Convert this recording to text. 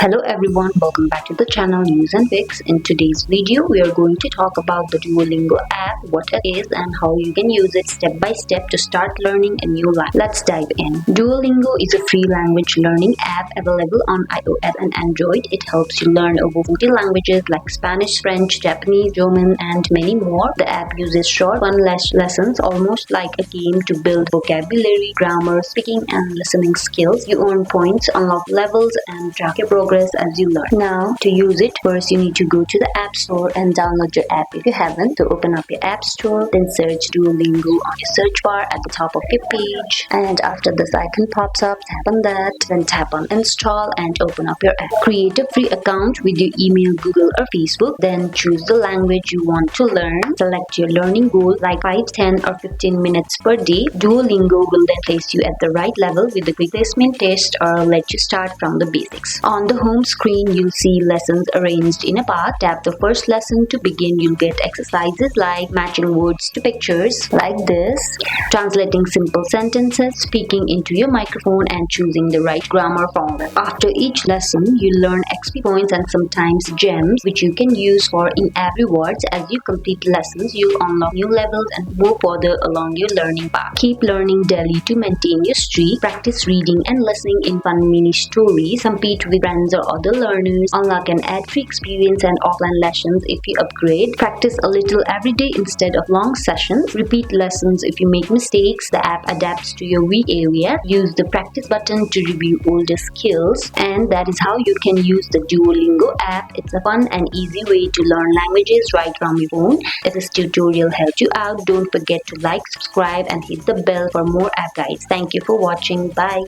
Hello everyone, welcome back to the channel useNfix. In today's video, we are going to talk about the Duolingo app, what it is and how you can use it step by step to start learning a new language. Let's dive in. Duolingo is a free language learning app available on iOS and Android. It helps you learn over 40 languages like Spanish, French, Japanese, German and many more. The app uses short, fun lessons almost like a game to build vocabulary, grammar, speaking and listening skills. You earn points, unlock levels and track your progress as you learn. Now, to use it, first you need to go to the App Store and download your app if you haven't. So open up your App Store, then search Duolingo on your search bar at the top of your page. And after this icon pops up, tap on that, then tap on install and open up your app. Create a free account with your email, Google or Facebook. Then choose the language you want to learn. Select your learning goal like 5, 10 or 15 minutes per day. Duolingo will then place you at the right level with the quick placement test or let you start from the basics. On the home screen, you'll see lessons arranged in a path. Tap the first lesson to begin. You'll get exercises like matching words to pictures like this, translating simple sentences, speaking into your microphone and choosing the right grammar form. After each lesson, you learn XP points and sometimes gems which you can use for in-app rewards. As you complete lessons, you'll unlock new levels and move further along your learning path. Keep learning daily to maintain your streak. Practice reading and listening in fun mini stories. Compete with friends or other learners. Unlock an ad-free experience and offline lessons if you upgrade. Practice a little every day instead of long sessions. Repeat lessons if you make mistakes. The app adapts to your weak area. Use the practice button to review older skills. And that is how you can use the Duolingo app. It's a fun and easy way to learn languages right from your phone. If this tutorial helped you out, don't forget to like, subscribe and hit the bell for more app guides. Thank you for watching. Bye.